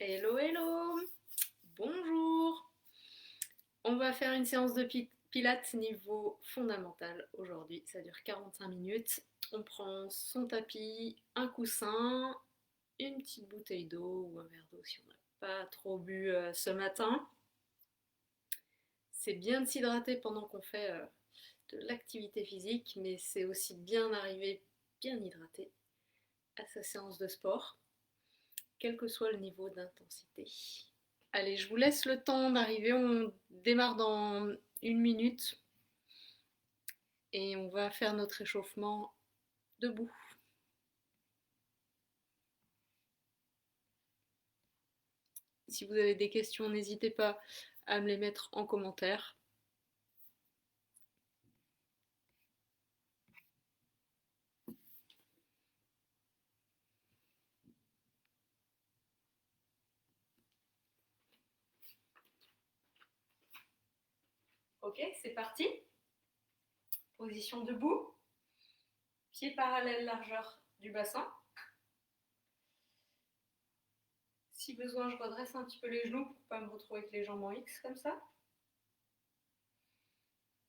Hello, hello! Bonjour! On va faire une séance de pilates niveau fondamental aujourd'hui. Ça dure 45 minutes. On prend son tapis, un coussin, une petite bouteille d'eau ou un verre d'eau si on n'a pas trop bu ce matin. C'est bien de s'hydrater pendant qu'on fait de l'activité physique, mais c'est aussi bien d'arriver bien hydraté à sa séance de sport, quel que soit le niveau d'intensité. Allez, je vous laisse le temps d'arriver. On démarre dans 1 minute et on va faire notre échauffement debout. Si vous avez des questions, n'hésitez pas à me les mettre en commentaire. Ok, c'est parti. Position debout. Pieds parallèles, largeur du bassin. Si besoin, je redresse un petit peu les genoux pour ne pas me retrouver avec les jambes en X comme ça.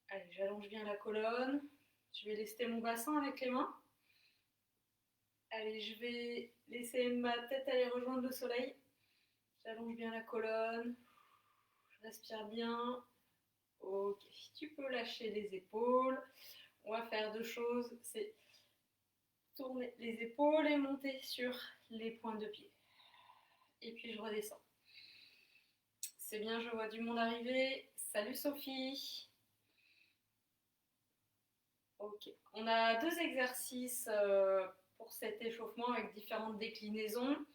Allez, j'allonge bien la colonne. Je vais lester mon bassin avec les mains. Allez, je vais laisser ma tête aller rejoindre le soleil. J'allonge bien la colonne. Je respire bien. Ok, tu peux lâcher les épaules. On va faire deux choses, c'est tourner les épaules et monter sur les pointes de pied. Et puis je redescends. C'est bien, je vois du monde arriver. Salut Sophie. Ok, on a deux exercices pour cet échauffement avec différentes déclinaisons.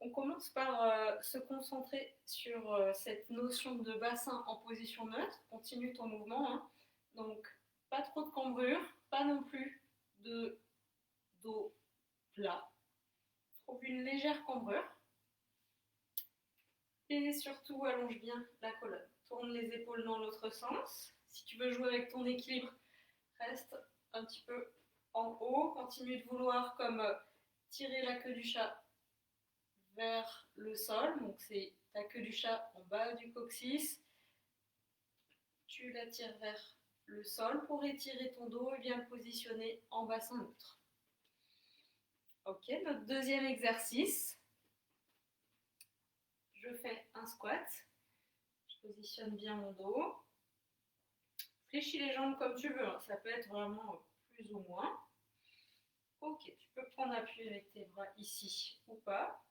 On commence par se concentrer sur cette notion de bassin en position neutre. Continue ton mouvement, hein. Donc, pas trop de cambrure, pas non plus de dos plat. Trouve une légère cambrure. Et surtout, allonge bien la colonne. Tourne les épaules dans l'autre sens. Si tu veux jouer avec ton équilibre, reste un petit peu en haut. Continue de vouloir comme tirer la queue du chat vers le sol. Donc c'est ta queue du chat en bas du coccyx. Tu la tires vers le sol pour étirer ton dos et bien le positionner en bassin neutre. Ok, notre deuxième exercice. Je fais un squat. Je positionne bien mon dos. Fléchis les jambes comme tu veux, hein. Ça peut être vraiment plus ou moins. Ok, tu peux prendre appui avec tes bras ici ou pas.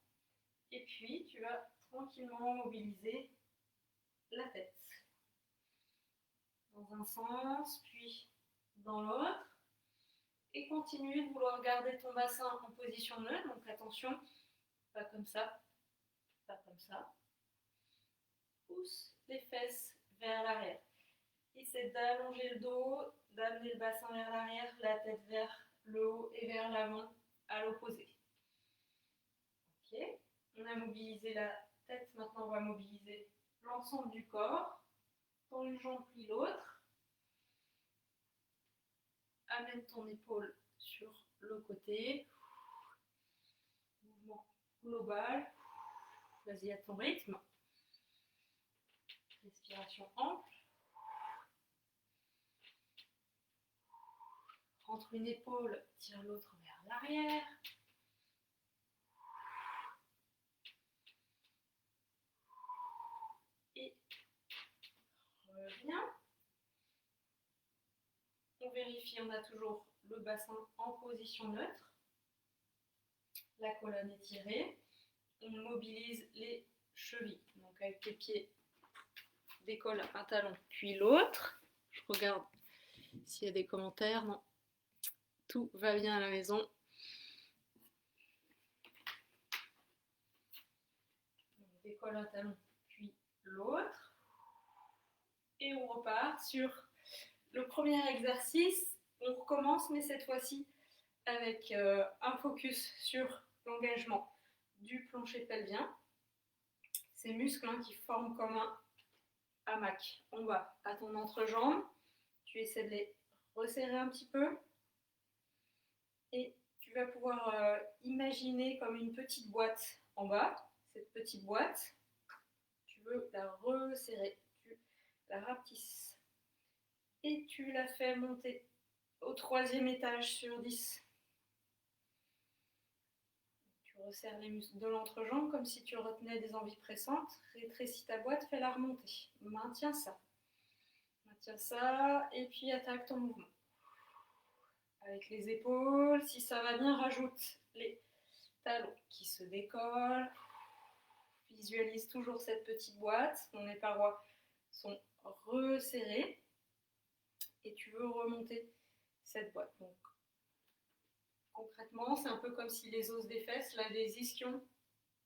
Et puis, tu vas tranquillement mobiliser la tête. Dans un sens, puis dans l'autre. Et continue de vouloir garder ton bassin en position neutre. Donc attention, pas comme ça, pas comme ça. Pousse les fesses vers l'arrière. Essaie d'allonger le dos, d'amener le bassin vers l'arrière, la tête vers le haut et vers l'avant à l'opposé. Ok, on a mobilisé la tête, maintenant on va mobiliser l'ensemble du corps. Tends une jambe puis l'autre. Amène ton épaule sur le côté. Mouvement global. Vas-y à ton rythme. Respiration ample. Rentre une épaule, tire l'autre vers l'arrière. Et reviens. On vérifie, on a toujours le bassin en position neutre. La colonne est tirée. On mobilise les chevilles. Donc avec tes pieds, décolle un talon puis l'autre. Je regarde s'il y a des commentaires. Non, tout va bien à la maison. On décolle un talon puis l'autre. Et on repart sur le premier exercice. On recommence, mais cette fois-ci avec un focus sur l'engagement du plancher pelvien. Ces muscles qui forment comme un hamac en bas à ton entrejambe. Tu essaies de les resserrer un petit peu. Et tu vas pouvoir imaginer comme une petite boîte en bas. cette petite boîte, tu veux la resserrer, tu la rapetisses et tu la fais monter au 3e étage sur 10. Tu resserres les muscles de l'entrejambe comme si tu retenais des envies pressantes, rétrécis ta boîte, fais-la remonter, maintiens ça. Maintiens ça et puis attaque ton mouvement. Avec les épaules, si ça va bien, rajoute les talons qui se décollent. Visualise toujours cette petite boîte dont les parois sont resserrées et tu veux remonter cette boîte. Donc, concrètement, c'est un peu comme si les os des fesses, là, des ischions,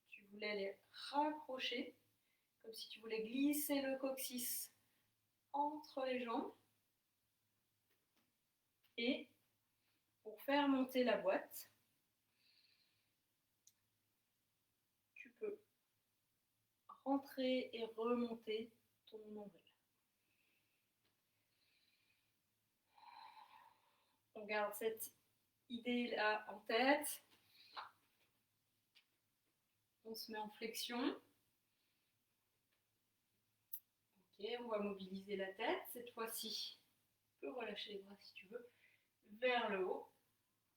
tu voulais les rapprocher, comme si tu voulais glisser le coccyx entre les jambes. Et pour faire monter la boîte, tu peux rentrer et remonter ton nombril. On garde cette idée-là en tête. On se met en flexion. Ok, on va mobiliser la tête. Cette fois-ci, tu peux relâcher les bras si tu veux, vers le haut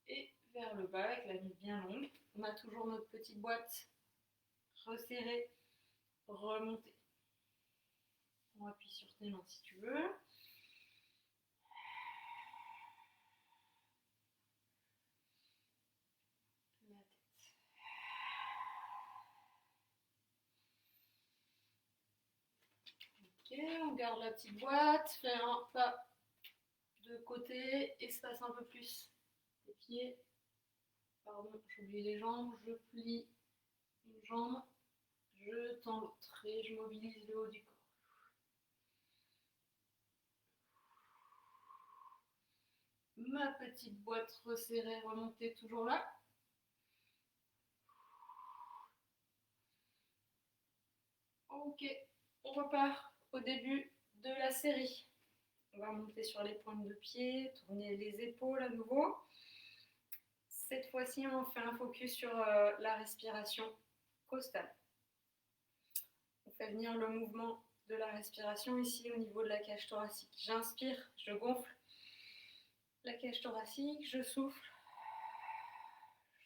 et vers le bas avec la nuque bien longue. On a toujours notre petite boîte resserrée, remontée. On appuie sur tes mains si tu veux. Ok, on garde la petite boîte, fais un pas de côté, espace un peu plus les pieds. Pardon, j'oublie les jambes, je plie une jambe, je tends l'autre et je mobilise le haut du corps. Ma petite boîte resserrée, remontée toujours là. Ok, on repart au début de la série. On va monter sur les pointes de pied, tourner les épaules à nouveau. Cette fois-ci, on fait un focus sur la respiration costale. On fait venir le mouvement de la respiration ici au niveau de la cage thoracique. J'inspire, je gonfle la cage thoracique, je souffle,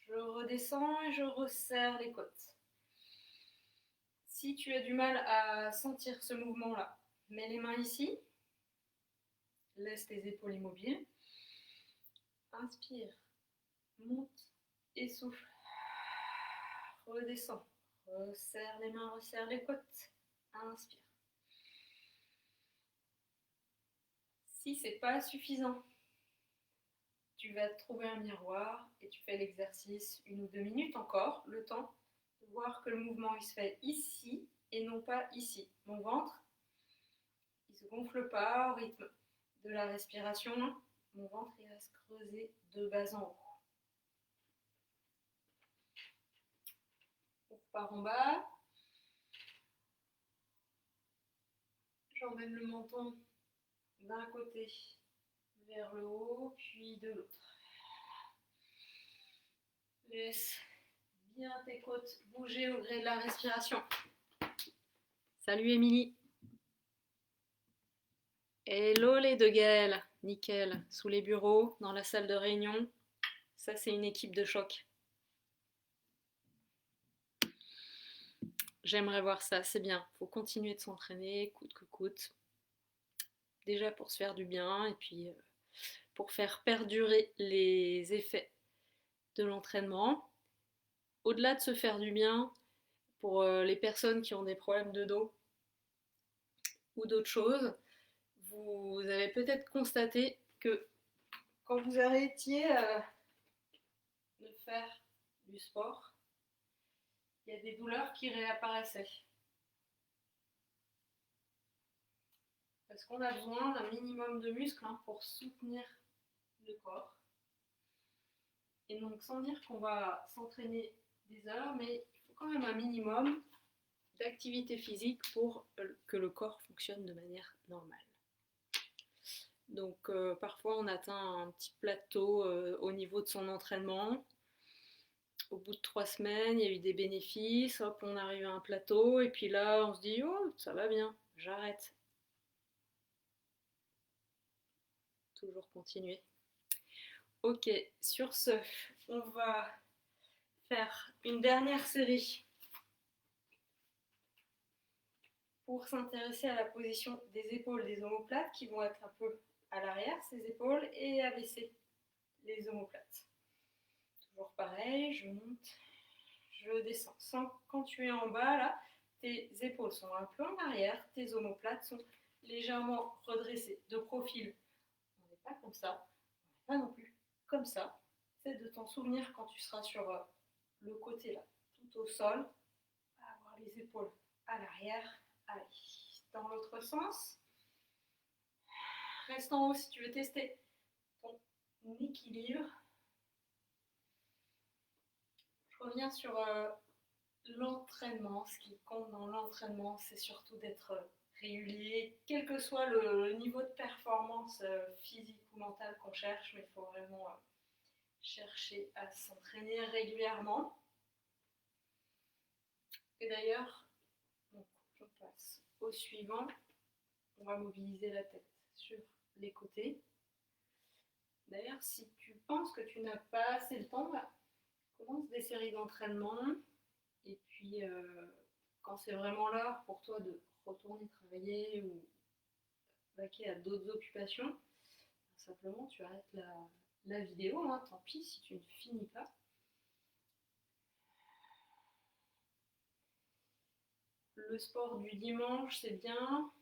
je redescends et je resserre les côtes. Si tu as du mal à sentir ce mouvement-là, mets les mains ici, laisse tes épaules immobiles, inspire, monte et souffle, redescends, resserre les mains, resserre les côtes, inspire. Si c'est pas suffisant, tu vas te trouver un miroir et tu fais l'exercice 1 ou 2 minutes encore, le temps de voir que le mouvement il se fait ici et non pas ici. Mon ventre, il ne se gonfle pas au rythme de la respiration, mon ventre il va se creuser de bas en haut. On repart en bas. J'emmène le menton d'un côté vers le haut, puis de l'autre. Laisse bien tes côtes bouger au gré de la respiration. Salut Émilie. Hello les deux Gaël. Nickel. Sous les bureaux, dans la salle de réunion. Ça, c'est une équipe de choc. J'aimerais voir ça, c'est bien. Faut continuer de s'entraîner, coûte que coûte. Déjà pour se faire du bien et puis pour faire perdurer les effets de l'entraînement. Au-delà de se faire du bien, pour les personnes qui ont des problèmes de dos ou d'autres choses, vous avez peut-être constaté que quand vous arrêtiez de faire du sport, il y a des douleurs qui réapparaissaient. Parce qu'on a besoin d'un minimum de muscles pour soutenir le corps. Et donc sans dire qu'on va s'entraîner des heures, mais il faut quand même un minimum d'activité physique pour que le corps fonctionne de manière normale. Donc parfois on atteint un petit plateau au niveau de son entraînement. au bout de 3 semaines, il y a eu des bénéfices, hop, on arrive à un plateau, et puis là, on se dit, oh, ça va bien, j'arrête. Toujours continuer. Ok, sur ce, on va faire une dernière série pour s'intéresser à la position des épaules des omoplates qui vont être un peu à l'arrière, ces épaules, et abaisser les omoplates. Toujours pareil, je monte, je descends. Quand tu es en bas, là, tes épaules sont un peu en arrière, tes omoplates sont légèrement redressées, de profil. On n'est pas comme ça, on n'est pas non plus comme ça. C'est de t'en souvenir quand tu seras sur le côté là, tout au sol, avoir les épaules à l'arrière. Allez, dans l'autre sens. Reste en haut si tu veux tester ton équilibre. Je reviens sur l'entraînement. Ce qui compte dans l'entraînement, c'est surtout d'être régulier, quel que soit le niveau de performance physique ou mentale qu'on cherche, mais il faut vraiment chercher à s'entraîner régulièrement. Et d'ailleurs, on passe au suivant. On va mobiliser la tête sur les côtés. D'ailleurs, si tu penses que tu n'as pas assez le temps, commence des séries d'entraînement. Et puis, quand c'est vraiment l'heure pour toi de retourner travailler ou vaquer à d'autres occupations, simplement tu arrêtes la vidéo, hein, tant pis si tu ne finis pas. Le sport du dimanche, c'est bien.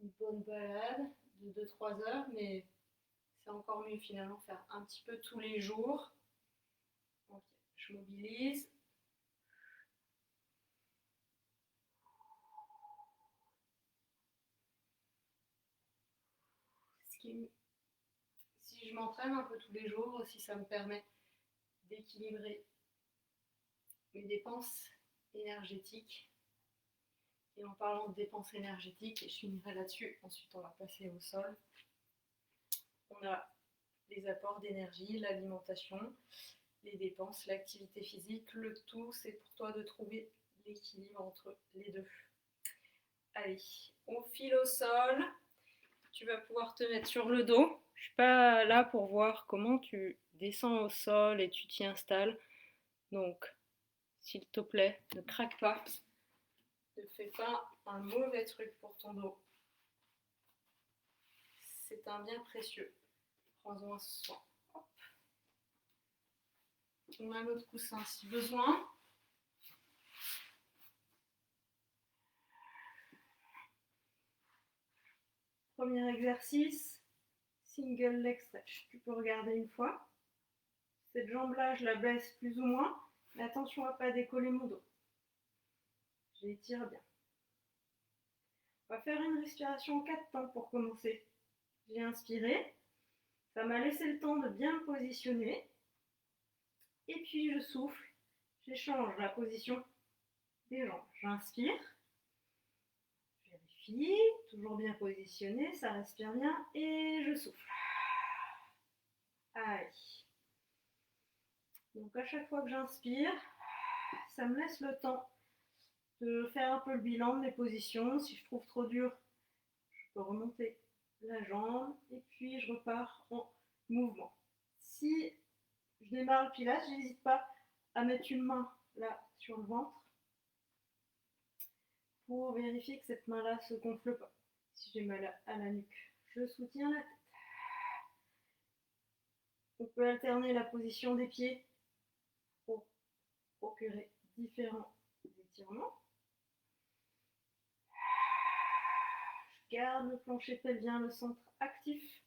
Une bonne balade de 2-3 heures, mais c'est encore mieux finalement faire un petit peu tous les jours. Ok, je mobilise. Si je m'entraîne un peu tous les jours aussi, ça me permet d'équilibrer mes dépenses énergétiques. Et en parlant de dépenses énergétiques, et je finirai là-dessus, ensuite on va passer au sol. On a les apports d'énergie, l'alimentation, les dépenses, l'activité physique, le tout, c'est pour toi de trouver l'équilibre entre les deux. Allez, on file au sol. Tu vas pouvoir te mettre sur le dos. Je ne suis pas là pour voir comment tu descends au sol et tu t'y installes. Donc, s'il te plaît, ne craque pas. Ne fais pas un mauvais truc pour ton dos. C'est un bien précieux. Prends-en soin. Hop. On a l'autre coussin si besoin. Premier exercice, single leg stretch. Tu peux regarder une fois. Cette jambe-là, je la baisse plus ou moins, mais attention à ne pas décoller mon dos. J'étire bien. On va faire une respiration en 4 temps pour commencer. J'ai inspiré, ça m'a laissé le temps de bien me positionner. Et puis je souffle, j'échange la position des jambes. J'inspire, vérifie, toujours bien positionné, ça respire bien et je souffle. Allez. Donc à chaque fois que j'inspire, ça me laisse le temps de faire un peu le bilan de mes positions. Si je trouve trop dur, je peux remonter la jambe et puis je repars en mouvement. Si je démarre le pilates, je n'hésite pas à mettre une main là sur le ventre pour vérifier que cette main-là ne se gonfle pas. Si j'ai mal à la nuque, je soutiens la tête. On peut alterner la position des pieds pour procurer différents étirements. Je garde le plancher pelvien, le centre actif.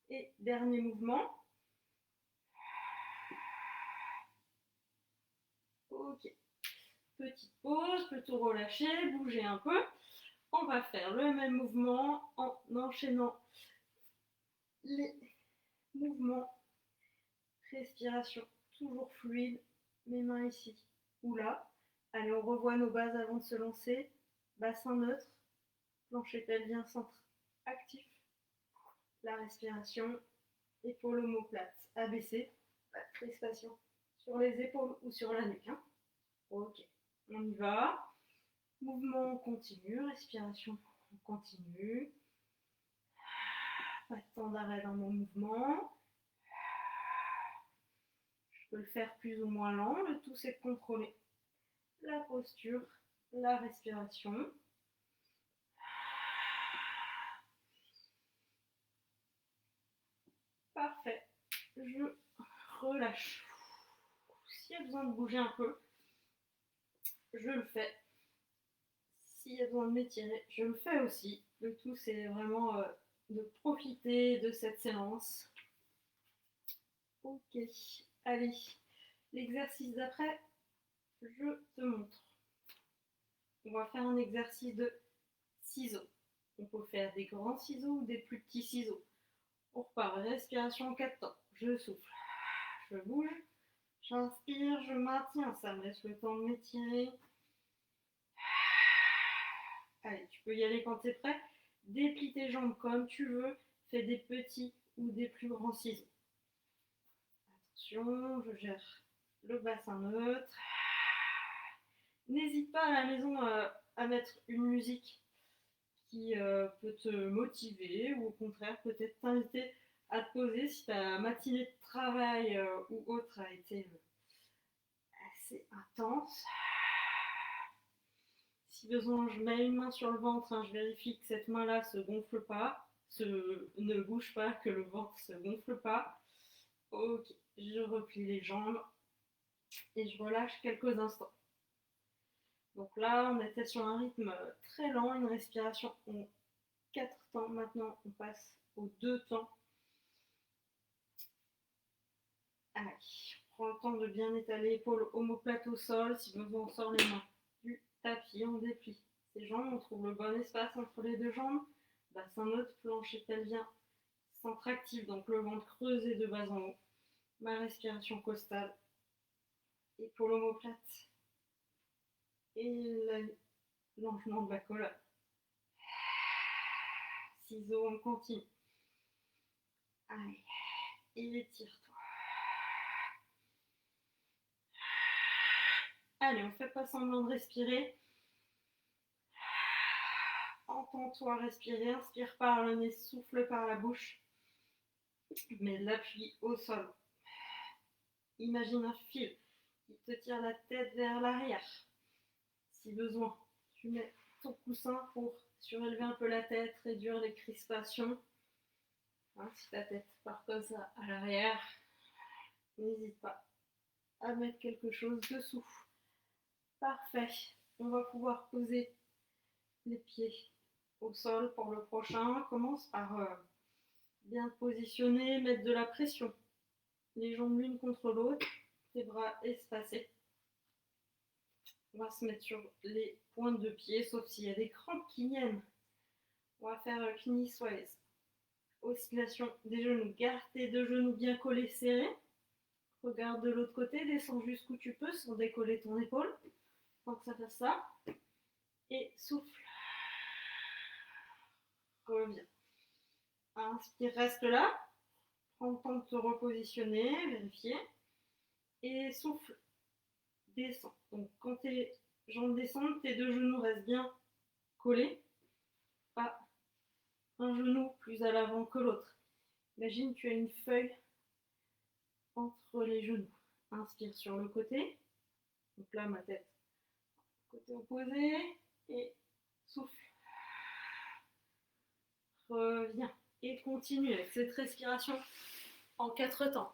Et dernier mouvement. Ok. Petite pause, plutôt relâcher, bouger un peu. On va faire le même mouvement en enchaînant les mouvements. Respiration toujours fluide. Mes mains ici ou là. Allez, on revoit nos bases avant de se lancer. Bassin neutre, plancher pelvien, centre actif. La respiration, épaule omoplate abaissée. Pas de crispation sur les épaules ou sur la nuque. Hein. Ok, on y va. Mouvement continu, respiration continue. Pas de temps d'arrêt dans mon mouvement. Je peux le faire plus ou moins lent. Le tout, c'est de contrôler la posture, la respiration. Parfait. Je relâche. S'il y a besoin de bouger un peu, je le fais. S'il y a besoin de m'étirer, je le fais aussi. Le tout, c'est vraiment de profiter de cette séance. Ok, allez. L'exercice d'après, je te montre. On va faire un exercice de ciseaux. On peut faire des grands ciseaux ou des plus petits ciseaux. On repart, respiration en 4 temps. Je souffle, je bouge, j'inspire, je maintiens. Ça me laisse le temps de m'étirer. Allez, tu peux y aller quand tu es prêt. Déplie tes jambes comme tu veux. Fais des petits ou des plus grands ciseaux. Attention, je gère le bassin neutre. N'hésite pas à la maison à mettre une musique qui peut te motiver ou au contraire peut-être t'inviter à te poser si ta matinée de travail ou autre a été assez intense. Si besoin, je mets une main sur le ventre, hein, je vérifie que cette main-là se gonfle pas, ne bouge pas, que le ventre se gonfle pas. Ok, je replie les jambes et je relâche quelques instants. Donc là, on était sur un rythme très lent, une respiration en 4 temps. Maintenant, on passe aux 2 temps. Allez, on prend le temps de bien étaler, épaules omoplates au sol. Si besoin, on sort les mains du tapis, on déplie ses jambes, on trouve le bon espace entre les deux jambes. Bassin neutre, plancher pelvien, centre actif, donc le ventre creusé de bas en haut. Ma respiration costale, épaules omoplates et l'allongement de la colonne. Ciseaux, on continue. Allez, et étire-toi. Allez, on fait pas semblant de respirer. Entends-toi respirer, inspire par le nez, souffle par la bouche. Mets l'appui au sol. Imagine un fil qui te tire la tête vers l'arrière. Si besoin, tu mets ton coussin pour surélever un peu la tête, réduire les crispations. Hein, si ta tête part comme ça à l'arrière, n'hésite pas à mettre quelque chose dessous. Parfait. On va pouvoir poser les pieds au sol pour le prochain. Commence par bien te positionner, mettre de la pression. Les jambes l'une contre l'autre, tes bras espacés. On va se mettre sur les pointes de pied, sauf s'il y a des crampes qui viennent. On va faire knie sways. Oscillation des genoux. Garde tes deux genoux bien collés, serrés. Regarde de l'autre côté, descends jusqu'où tu peux sans décoller ton épaule. Tant que ça fasse ça. Et souffle. Reviens. Inspire, reste là. Prends le temps de te repositionner, vérifier. Et souffle. Descends. Donc quand tes jambes descendent, tes deux genoux restent bien collés. Pas un genou plus à l'avant que l'autre. Imagine tu as une feuille entre les genoux. Inspire sur le côté. Donc là, ma tête, côté opposé. Et souffle. Reviens. Et continue avec cette respiration en 4 temps.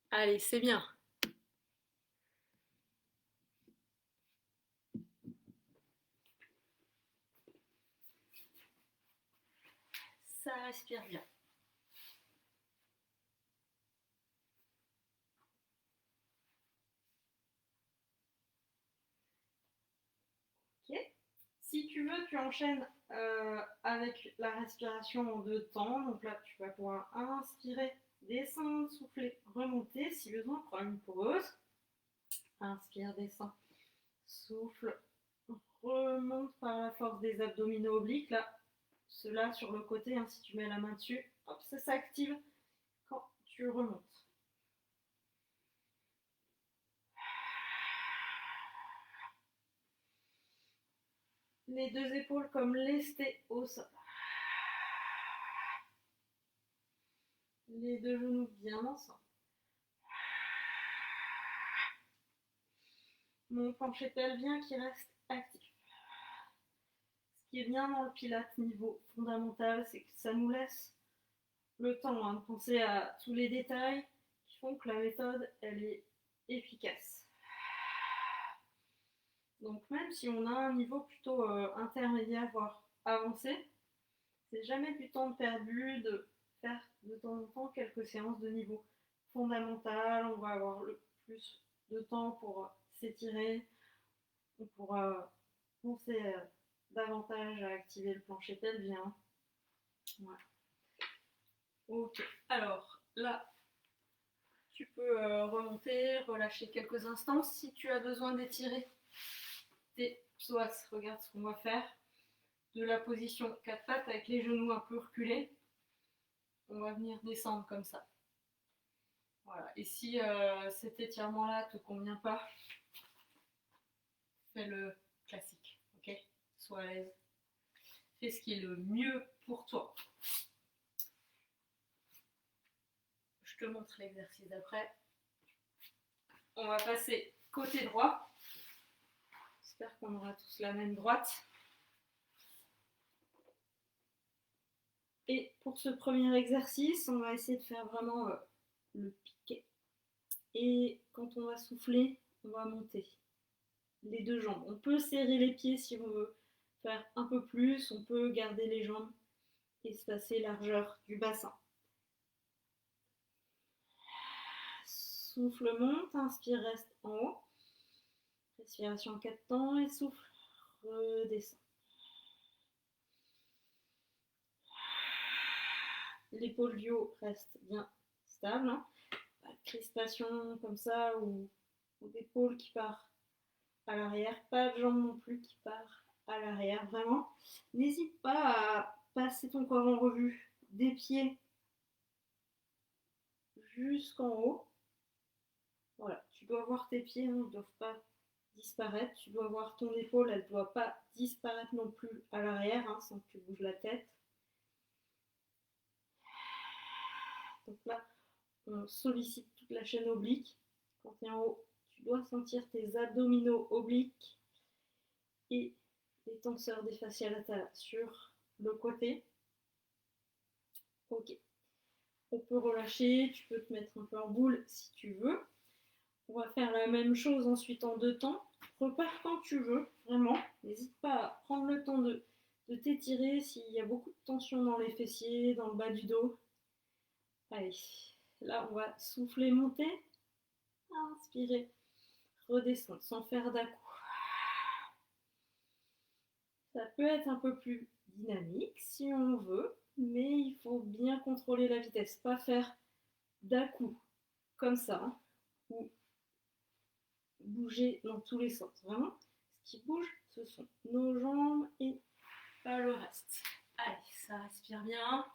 Allez, c'est bien. Ça respire bien. Ok. Si tu veux, tu enchaînes avec la respiration en 2 temps. Donc là, tu vas pouvoir inspirer, descendre, souffler, remonter. Si besoin, prends une pause. Inspire, descend, souffle, remonte par la force des abdominaux obliques. Là, ceux-là sur le côté, hein, si tu mets la main dessus, hop, ça s'active quand tu remontes. Les deux épaules comme lestées au sol. Les deux genoux bien ensemble. Mon plancher pelvien qui reste actif. Ce qui est bien dans le Pilates niveau fondamental, c'est que ça nous laisse le temps de penser à tous les détails qui font que la méthode, elle est efficace. Donc même si on a un niveau plutôt intermédiaire, voire avancé, c'est jamais du temps perdu de faire de temps en temps quelques séances de niveau fondamental. On va avoir le plus de temps pour s'étirer, on pourra penser davantage à activer le plancher pelvien. Voilà. Ok, alors là, tu peux remonter, relâcher quelques instants. Si tu as besoin d'étirer tes psoas, regarde ce qu'on va faire. De la position 4 pattes avec les genoux un peu reculés, on va venir descendre comme ça. Voilà. Et si cet étirement-là ne te convient pas, fais le classique, ok? Sois à l'aise. Fais ce qui est le mieux pour toi. Je te montre l'exercice d'après. On va passer côté droit. J'espère qu'on aura tous la même droite. Et pour ce premier exercice, on va essayer de faire vraiment le piqué. Et quand on va souffler, on va monter les deux jambes. On peut serrer les pieds si on veut faire un peu plus. On peut garder les jambes espacées largeur du bassin. Souffle monte, inspire, reste en haut. Respiration 4 temps et souffle, redescend. L'épaule du haut reste bien stable. Hein. Pas de crispation comme ça ou d'épaule qui part à l'arrière. Pas de jambe non plus qui part à l'arrière. Vraiment, n'hésite pas à passer ton corps en revue des pieds jusqu'en haut. Voilà, tu dois voir tes pieds, ils ne doivent pas disparaître. Tu dois voir ton épaule, elle ne doit pas disparaître non plus à l'arrière, sans que tu bouges la tête. Donc là, on sollicite toute la chaîne oblique. Quand tu es en haut, tu dois sentir tes abdominaux obliques et les tenseurs des fascias latérales sur le côté. Ok. On peut relâcher, tu peux te mettre un peu en boule si tu veux. On va faire la même chose ensuite en 2 temps. Repars quand tu veux, vraiment. N'hésite pas à prendre le temps de t'étirer s'il y a beaucoup de tension dans les fessiers, dans le bas du dos. Allez, là on va souffler, monter. Inspirer, redescendre sans faire d'à-coup. Ça peut être un peu plus dynamique si on veut, mais il faut bien contrôler la vitesse. Pas faire d'à-coup comme ça, ou bouger dans tous les sens. Vraiment, ce qui bouge, ce sont nos jambes et pas le reste. Allez, ça respire bien.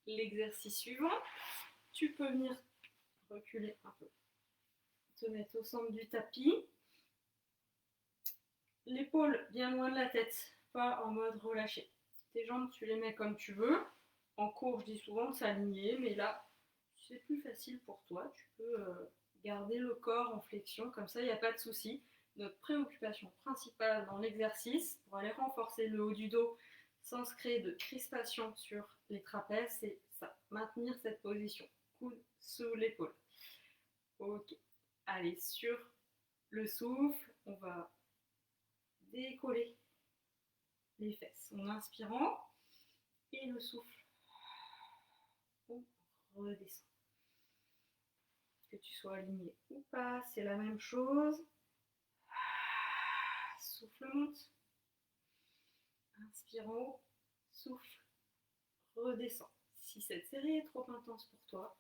L'exercice suivant, tu peux venir reculer un peu. Te mettre au centre du tapis. L'épaule bien loin de la tête, pas en mode relâché. Tes jambes, tu les mets comme tu veux. En cours, je dis souvent de s'aligner, mais là, c'est plus facile pour toi. Tu peux garder le corps en flexion, comme ça, il n'y a pas de souci. Notre préoccupation principale dans l'exercice, pour aller renforcer le haut du dos sans se créer de crispation sur les trapèzes, c'est ça, maintenir cette position. Coude sous l'épaule. Ok. Allez, sur le souffle, on va décoller les fesses en inspirant et le souffle. On redescend. Que tu sois aligné ou pas, c'est la même chose. Souffle monte. Inspirant, souffle, redescend. Si cette série est trop intense pour toi,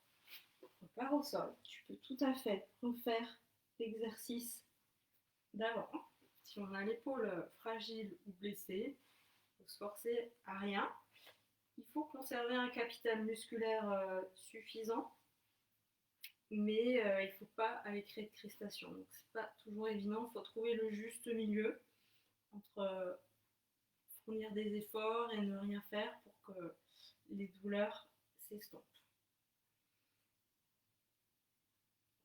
repars au sol. Tu peux tout à fait refaire l'exercice d'avant. Si on a l'épaule fragile ou blessée, il faut se forcer à rien. Il faut conserver un capital musculaire suffisant mais il ne faut pas aller créer de crispation. Donc c'est pas toujours évident, il faut trouver le juste milieu entre fournir des efforts et ne rien faire pour que les douleurs s'estompent.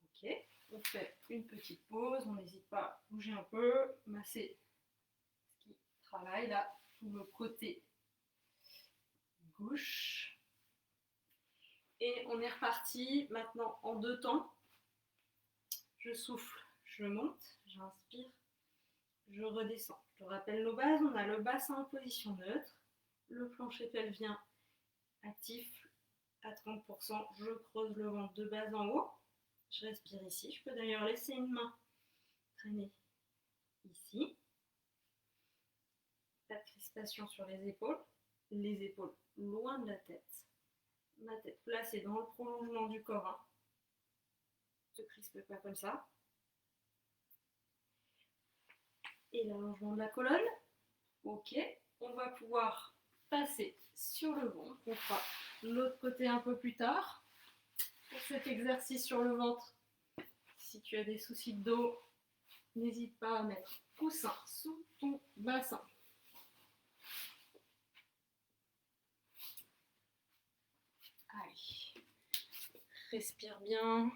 Ok, on fait une petite pause, on n'hésite pas à bouger un peu, masser ce qui travaille là, tout le côté gauche. Et on est reparti maintenant en 2 temps. Je souffle, je monte, j'inspire, je redescends. Je te rappelle nos bases, on a le bassin en position neutre, le plancher pelvien actif à 30%, je creuse le ventre de bas en haut, je respire ici, je peux d'ailleurs laisser une main traîner ici, pas de crispation sur les épaules loin de la tête, ma tête placée dans le prolongement du corps, hein. Ne te crispe pas comme ça, et l'allongement de la colonne. Ok, on va pouvoir passer sur le ventre. On fera l'autre côté un peu plus tard. Pour cet exercice sur le ventre, si tu as des soucis de dos, n'hésite pas à mettre coussin sous ton bassin. Allez, respire bien,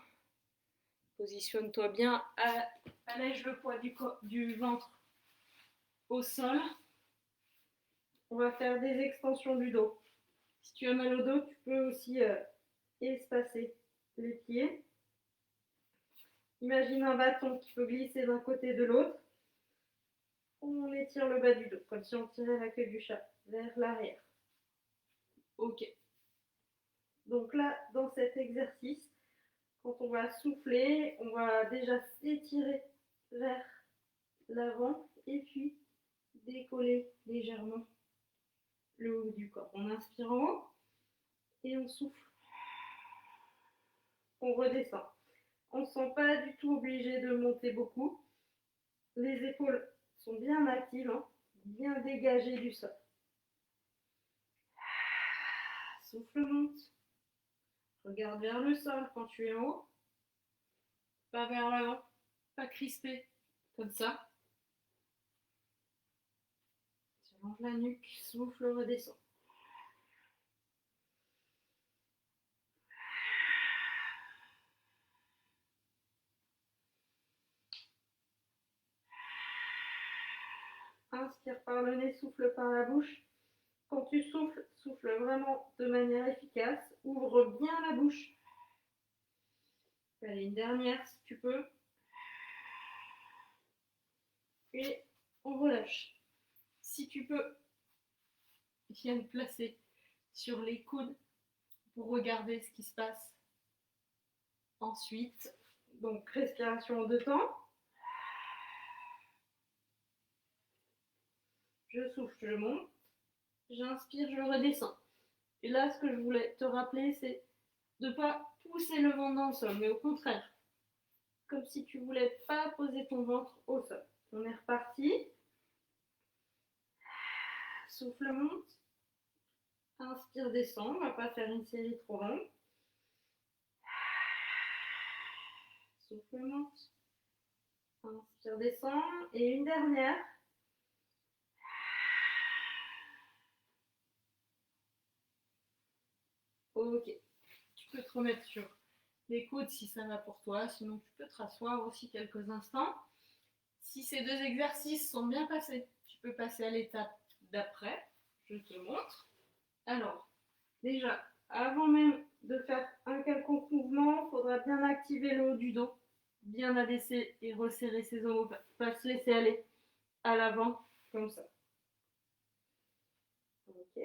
positionne-toi bien, allège le poids du ventre au sol. On va faire des extensions du dos. Si tu as mal au dos, tu peux aussi espacer les pieds. Imagine un bâton qui peut glisser d'un côté et de l'autre. On étire le bas du dos, comme si on tirait la queue du chat vers l'arrière. Ok. Donc là, dans cet exercice, quand on va souffler, on va déjà s'étirer vers l'avant et puis décoller légèrement le haut du corps. On inspire en haut et on souffle. On redescend. On ne se sent pas du tout obligé de monter beaucoup. Les épaules sont bien actives, hein, bien dégagées du sol. Souffle, monte. Regarde vers le sol quand tu es en haut. Pas vers l'avant. Pas crispé. Comme ça. Tu allonges la nuque. Souffle, redescend. Inspire par le nez, souffle par la bouche. Quand tu souffles, souffle vraiment de manière efficace. Ouvre bien la bouche. Allez, une dernière si tu peux. Et on relâche. Si tu peux, viens te placer sur les coudes pour regarder ce qui se passe. Ensuite, donc respiration en 2 temps. Je souffle, je monte. J'inspire, je redescends. Et là, ce que je voulais te rappeler, c'est de ne pas pousser le ventre dans le sol, mais au contraire, comme si tu ne voulais pas poser ton ventre au sol. On est reparti. Souffle, monte. Inspire, descend. On ne va pas faire une série trop longue. Souffle, monte. Inspire, descend. Et une dernière. Ok. Tu peux te remettre sur les coudes si ça va pour toi. Sinon, tu peux te rasseoir aussi quelques instants. Si ces 2 exercices sont bien passés, tu peux passer à l'étape d'après. Je te montre. Alors, déjà, avant même de faire un quelconque mouvement, il faudra bien activer le haut du dos, bien abaisser et resserrer ses os, pas se laisser aller à l'avant, comme ça. Ok.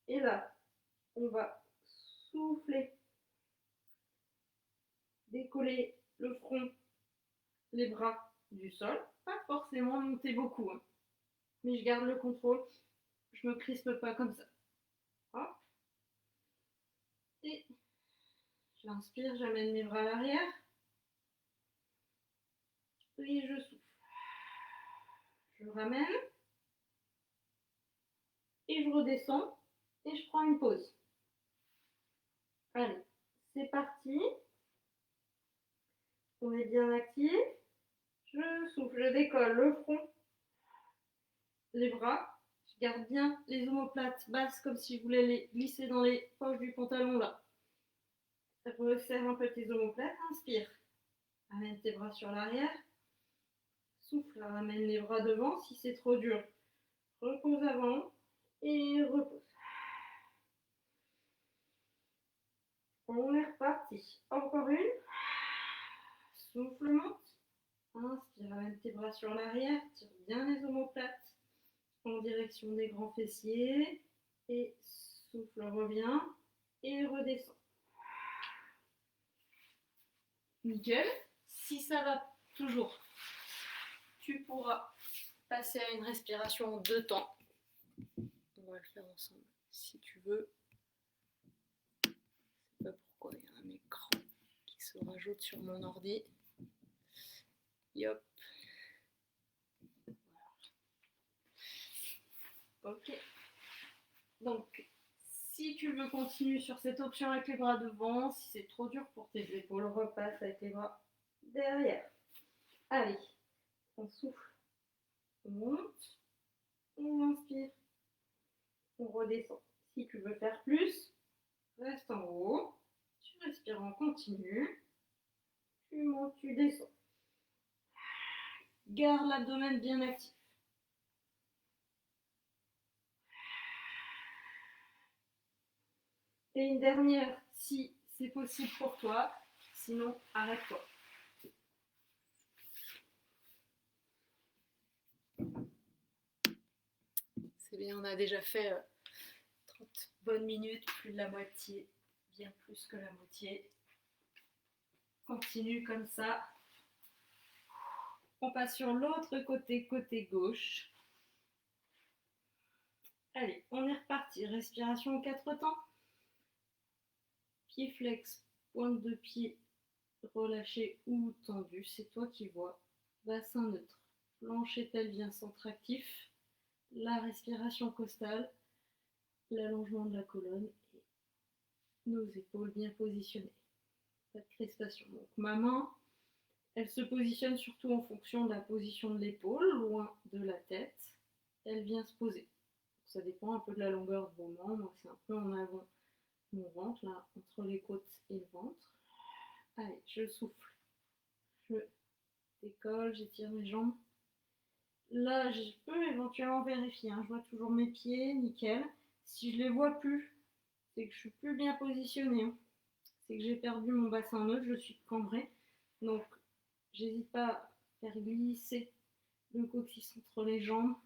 Et là, on va souffler, décoller le front, les bras du sol. Pas forcément monter beaucoup, hein, mais je garde le contrôle. Je ne me crispe pas comme ça. Hop. Et j'inspire, j'amène mes bras à l'arrière. Et je souffle. Je ramène. Et je redescends. Et je prends une pause. Allez, c'est parti. On est bien actif. Je souffle, je décolle le front, les bras. Je garde bien les omoplates basses comme si je voulais les glisser dans les poches du pantalon là. Ça resserre un peu tes omoplates. Inspire. Amène tes bras sur l'arrière. Souffle, ramène les bras devant. Si c'est trop dur, repose avant et repose. On est reparti. Encore une. Souffle, monte. Inspire, amène tes bras sur l'arrière. Tire bien les omoplates en direction des grands fessiers. Et souffle, reviens et redescends. Nickel. Si ça va toujours, tu pourras passer à une respiration en 2 temps. On va le faire ensemble si tu veux. Je sais pas pourquoi il y a un écran qui se rajoute sur mon ordi. Yop. Ok. Donc, si tu veux continuer sur cette option avec les bras devant, si c'est trop dur pour tes épaules, repasse avec les bras derrière. Allez, on souffle, on monte, on inspire, on redescend. Si tu veux faire plus, reste en haut, tu respires en continu, tu montes, tu descends. Garde l'abdomen bien actif. Et une dernière, si c'est possible pour toi, sinon arrête-toi. C'est bien, on a déjà fait 30 bonnes minutes, plus de la moitié, bien plus que la moitié. Continue comme ça. On passe sur l'autre côté, côté gauche. Allez, on est reparti. Respiration en 4 temps. Pied flex, pointe de pied relâché ou tendu, c'est toi qui vois. Bassin neutre, plancher pelvien centre actif, la respiration costale, l'allongement de la colonne et nos épaules bien positionnées. Pas de crispation. Donc ma main, elle se positionne surtout en fonction de la position de l'épaule, loin de la tête. Elle vient se poser. Ça dépend un peu de la longueur de vos mains. Moi, c'est un peu en avant mon ventre, là, entre les côtes et le ventre. Allez, je souffle. Je décolle, j'étire mes jambes. Là, je peux éventuellement vérifier. Je vois toujours mes pieds, nickel. Si je les vois plus, c'est que je suis plus bien positionnée. C'est que j'ai perdu mon bassin neutre, je suis cambrée. Donc, j'hésite pas à faire glisser le coccyx entre les jambes,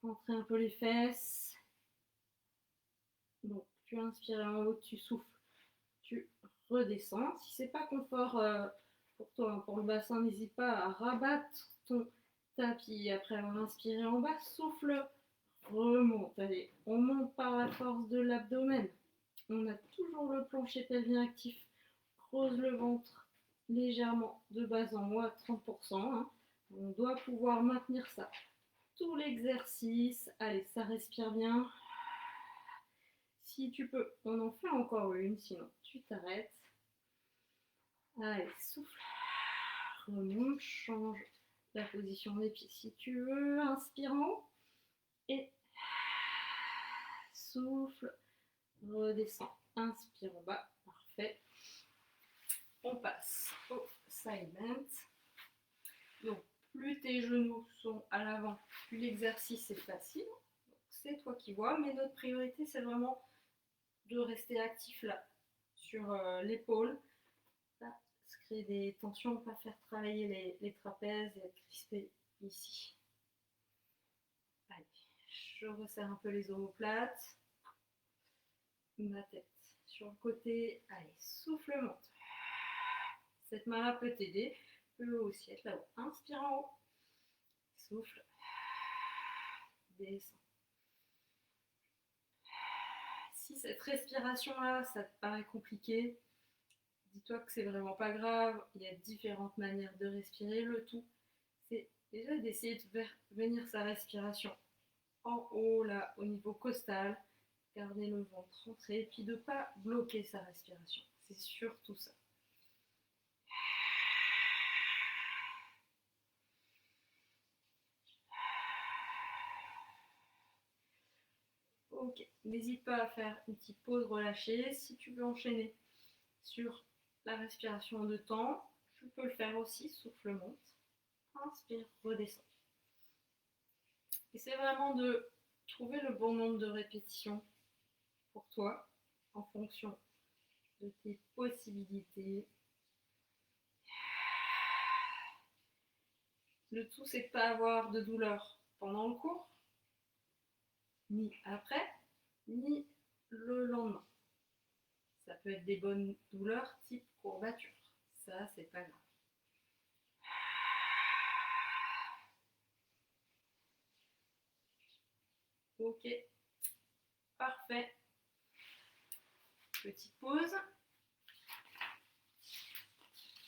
rentrer un peu les fesses. Donc, tu inspires en haut, tu souffles, tu redescends. Si c'est pas confort pour toi, pour le bassin, n'hésite pas à rabattre ton tapis après avoir inspiré en bas. Souffle, remonte. Allez, on monte par la force de l'abdomen. On a toujours le plancher pelvien actif. Creuse le ventre légèrement de bas en haut à 30%. On doit pouvoir maintenir ça. Tout l'exercice. Allez, ça respire bien. Si tu peux, on en fait encore une, sinon tu t'arrêtes. Allez, souffle. Remonte, change la position des pieds si tu veux. Inspire en haut. Et souffle. Redescends. Inspire en bas. Parfait. On passe au side bend. Donc, plus tes genoux sont à l'avant, plus l'exercice est facile. C'est toi qui vois, mais notre priorité, c'est vraiment de rester actif là, sur l'épaule. Pas se créer des tensions, pas faire travailler les trapèzes et être crispé ici. Allez, je resserre un peu les omoplates. Ma tête sur le côté. Allez, souffle, monte. Cette main-là peut t'aider, peut aussi être là-haut. Inspire en haut. Souffle. Descends. Si cette respiration-là, ça te paraît compliqué, dis-toi que c'est vraiment pas grave. Il y a différentes manières de respirer. Le tout, c'est déjà d'essayer de faire venir sa respiration en haut, là, au niveau costal. Garder le ventre rentré, et puis de ne pas bloquer sa respiration. C'est surtout ça. Ok, n'hésite pas à faire une petite pause relâchée. Si tu veux enchaîner sur la respiration de temps, tu peux le faire aussi, souffle monte, inspire, redescend. Et c'est vraiment de trouver le bon nombre de répétitions pour toi, en fonction de tes possibilités. Le tout, c'est de ne pas avoir de douleur pendant le cours, ni après, ni le lendemain. Ça peut être des bonnes douleurs type courbature. Ça, c'est pas grave. Ok, parfait. Petite pause.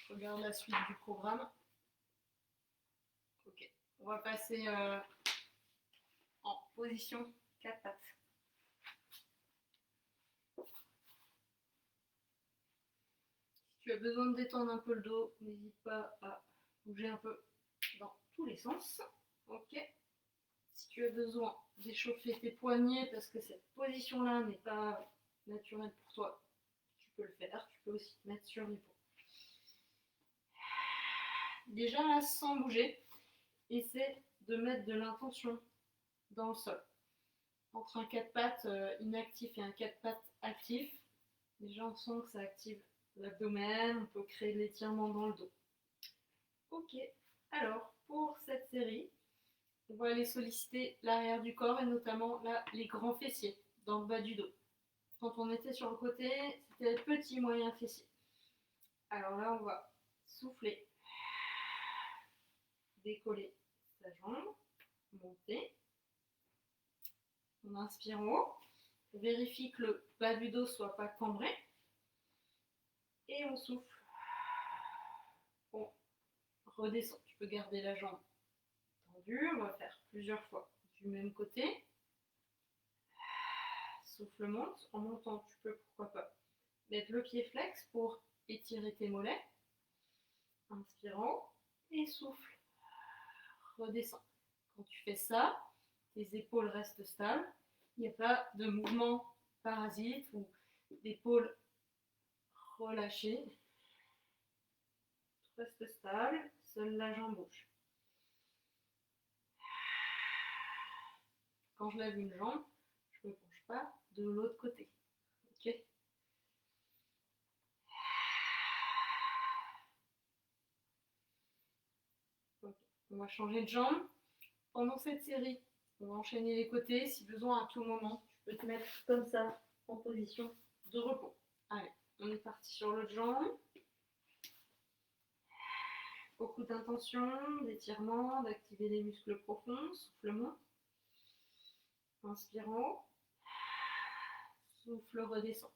Je regarde la suite du programme. Ok, on va passer en position 4 pattes. Si tu as besoin de détendre un peu le dos, n'hésite pas à bouger un peu dans tous les sens. Ok. Si tu as besoin d'échauffer tes poignets parce que cette position-là n'est pas naturelle pour toi, tu peux le faire. Tu peux aussi te mettre sur l'épaule. Déjà là, sans bouger, essaie de mettre de l'intention dans le sol. Entre un 4 pattes inactif et un 4 pattes actif, déjà on sent que ça active l'abdomen, on peut créer de l'étirement dans le dos. Ok, alors pour cette série, on va aller solliciter l'arrière du corps et notamment là, les grands fessiers dans le bas du dos. Quand on était sur le côté, c'était les petits moyens fessiers. Alors là, on va souffler, décoller sa jambe, monter. On inspire en haut, on vérifie que le bas du dos ne soit pas cambré et on souffle. On redescend. Tu peux garder la jambe tendue, on va faire plusieurs fois du même côté. Souffle monte. En montant, tu peux pourquoi pas mettre le pied flex pour étirer tes mollets. Inspirant et souffle. Redescends. Quand tu fais ça, tes épaules restent stables. Il n'y a pas de mouvement parasite ou d'épaule relâchée. Reste stable, seule la jambe bouge. Quand je lève une jambe, je ne me penche pas de l'autre côté. Ok ? Okay. On va changer de jambe. Pendant cette série, on va enchaîner les côtés. Si besoin, à tout moment, tu peux te mettre comme ça en position de repos. Allez, on est parti sur l'autre jambe. Beaucoup d'intention, d'étirement, d'activer les muscles profonds. Souffle monte. Inspirant. Souffle redescend.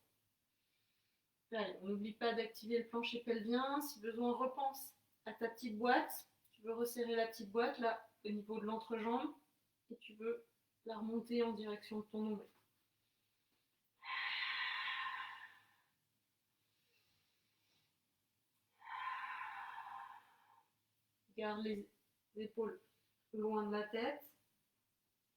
Allez, on n'oublie pas d'activer le plancher pelvien. Si besoin, repense à ta petite boîte. Tu veux resserrer la petite boîte là au niveau de l'entrejambe et tu veux la remonter en direction de ton nombril. Garde les épaules loin de la tête.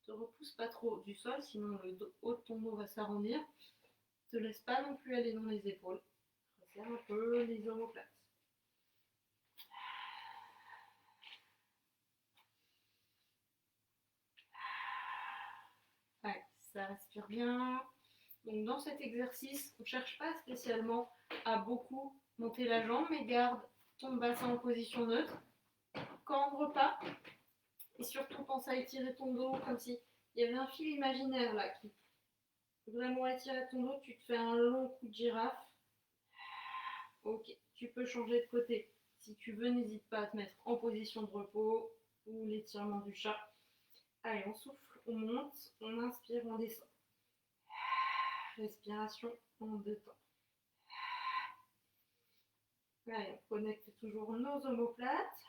Ne te repousse pas trop du sol, sinon le haut de ton dos va s'arrondir. Ne te laisse pas non plus aller dans les épaules. Resserre un peu les omoplates. Ouais, ça respire bien. Donc dans cet exercice, on ne cherche pas spécialement à beaucoup monter la jambe, mais garde ton bassin en position neutre. Cambre pas. Et surtout pense à étirer ton dos comme si il y avait un fil imaginaire là qui vraiment étirer ton dos. Tu te fais un long coup de girafe. Ok, tu peux changer de côté. Si tu veux, n'hésite pas à te mettre en position de repos ou l'étirement du chat. Allez, on souffle, on monte, on inspire, on descend. Respiration en 2 temps. Allez, on connecte toujours nos omoplates.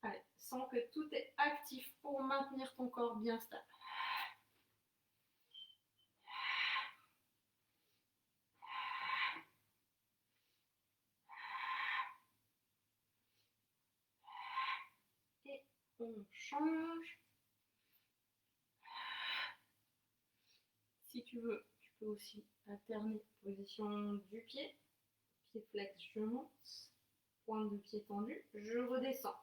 Allez, sens que tout est actif pour maintenir ton corps bien stable. Et On change. Si tu veux, tu peux aussi alterner position du pied. Pied flex, je monte. Pointe de pied tendue, je redescends.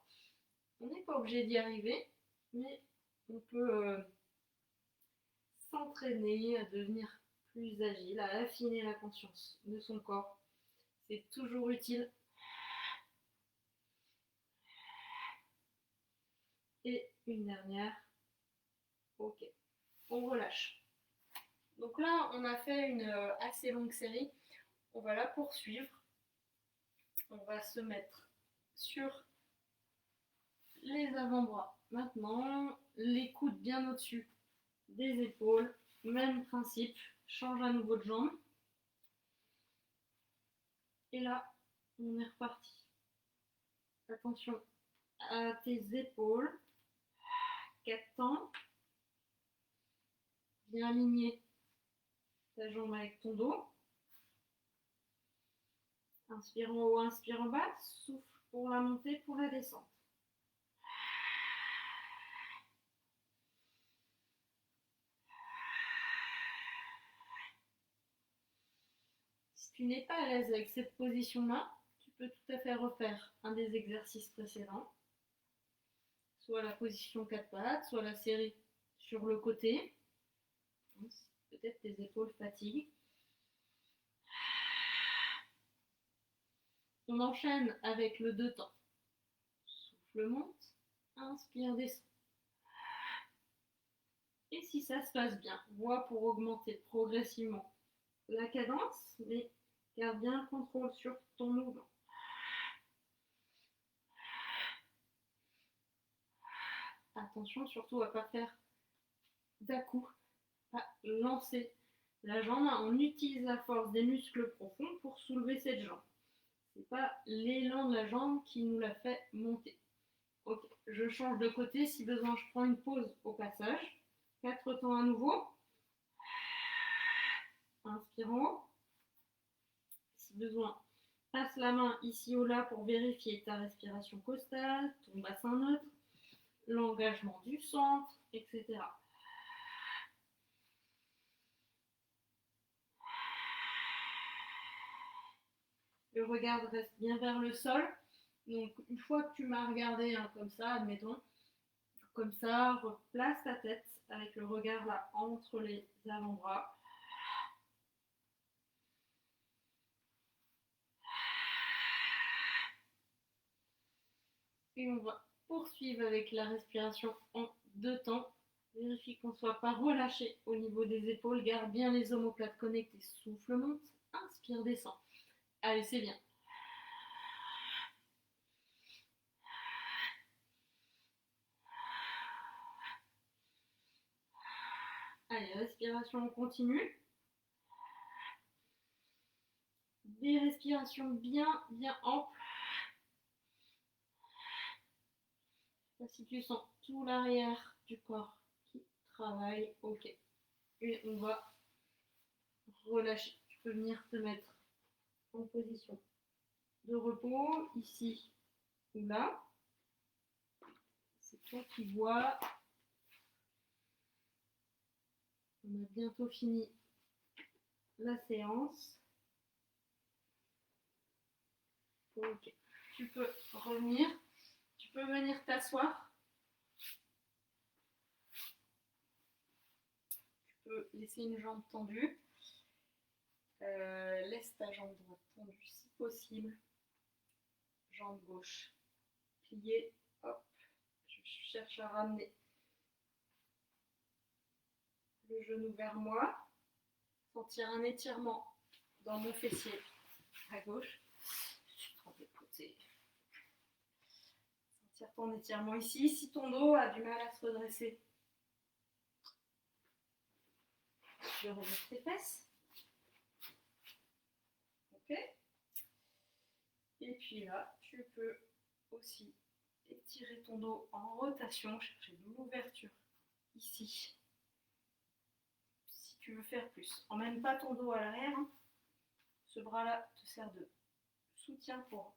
On n'est pas obligé d'y arriver, mais on peut s'entraîner à devenir plus agile, à affiner la conscience de son corps. C'est toujours utile. Et une dernière. Ok, on relâche. Donc là, on a fait une assez longue série. On va la poursuivre. On va se mettre sur les avant-bras. Maintenant, les coudes bien au-dessus des épaules. Même principe. Change à nouveau de jambe. Et là, on est reparti. Attention à tes épaules. 4 temps. Bien aligner ta jambe avec ton dos. Inspire en haut, inspire en bas. Souffle pour la montée, pour la descente. Si tu n'es pas à l'aise avec cette position-là, tu peux tout à fait refaire un des exercices précédents. Soit la position 4 pattes, soit la série sur le côté. Peut-être tes épaules fatiguent. On enchaîne avec le 2 temps. Souffle monte, inspire, descend. Et si ça se passe bien, vois pour augmenter progressivement la cadence, mais garde bien le contrôle sur ton mouvement. Attention surtout à ne pas faire d'à-coup, à lancer la jambe. On utilise la force des muscles profonds pour soulever cette jambe. Ce n'est pas l'élan de la jambe qui nous la fait monter. Ok, je change de côté. Si besoin, je prends une pause au passage. 4 temps à nouveau. Inspirons. Si besoin, passe la main ici ou là pour vérifier ta respiration costale, ton bassin neutre, l'engagement du centre, etc. Le regard reste bien vers le sol. Donc, une fois que tu m'as regardé comme ça, admettons, comme ça, replace ta tête avec le regard là entre les avant-bras. Et on va poursuivre avec la respiration en 2 temps. Vérifie qu'on ne soit pas relâché au niveau des épaules. Garde bien les omoplates connectées. Souffle, monte. Inspire, descend. Allez, c'est bien. Allez, respiration continue. Des respirations bien amples. Si tu sens tout l'arrière du corps qui travaille, ok. Et on va relâcher. Tu peux venir te mettre en position de repos, ici ou là. C'est toi qui vois. On a bientôt fini la séance. Ok. Tu peux revenir. Tu peux venir t'asseoir. Tu peux laisser une jambe tendue. Laisse ta jambe droite tendue si possible. Jambe gauche pliée. Hop. Je cherche à ramener le genou vers moi. Sentir un étirement dans mon fessier à gauche. Je suis trempée de côté. Sentir ton étirement ici. Si ton dos a du mal à se redresser, je relève tes fesses. Ok. Et puis là, tu peux aussi étirer ton dos en rotation, chercher de l'ouverture ici. Si tu veux faire plus, emmène pas ton dos à l'arrière. Ce bras-là te sert de soutien pour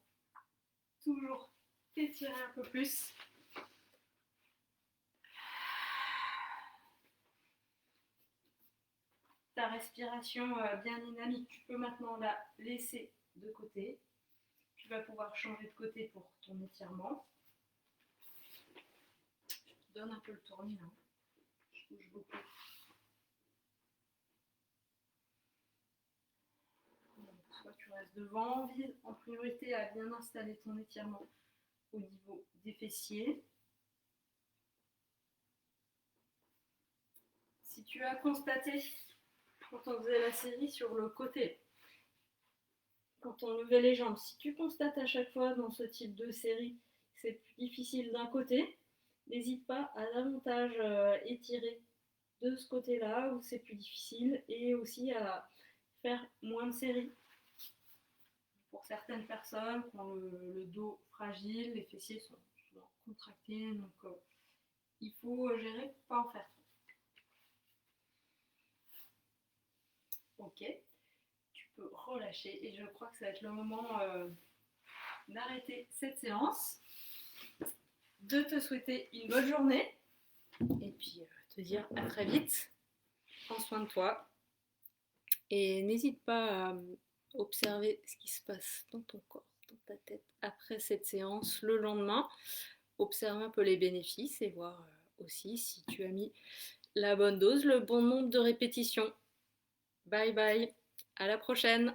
toujours t'étirer un peu plus. ta respiration bien dynamique. Tu peux maintenant la laisser de côté. Tu vas pouvoir changer de côté pour ton étirement. Je te donne un peu le tournis là. Je bouge beaucoup. Soit tu restes devant, vise en priorité à bien installer ton étirement au niveau des fessiers. Si tu as constaté, quand on faisait la série sur le côté, quand on levait les jambes, si tu constates à chaque fois dans ce type de série que c'est plus difficile d'un côté, n'hésite pas à davantage étirer de ce côté-là où c'est plus difficile et aussi à faire moins de séries. Pour certaines personnes qui ont le dos fragile, les fessiers sont souvent contractés, donc il faut gérer pour pas en faire trop. Ok, tu peux relâcher et je crois que ça va être le moment d'arrêter cette séance, de te souhaiter une bonne journée et puis te dire à très vite. Prends soin de toi et n'hésite pas à observer ce qui se passe dans ton corps, dans ta tête après cette séance, le lendemain. Observe un peu les bénéfices et voir aussi si tu as mis la bonne dose, le bon nombre de répétitions. Bye bye, à la prochaine.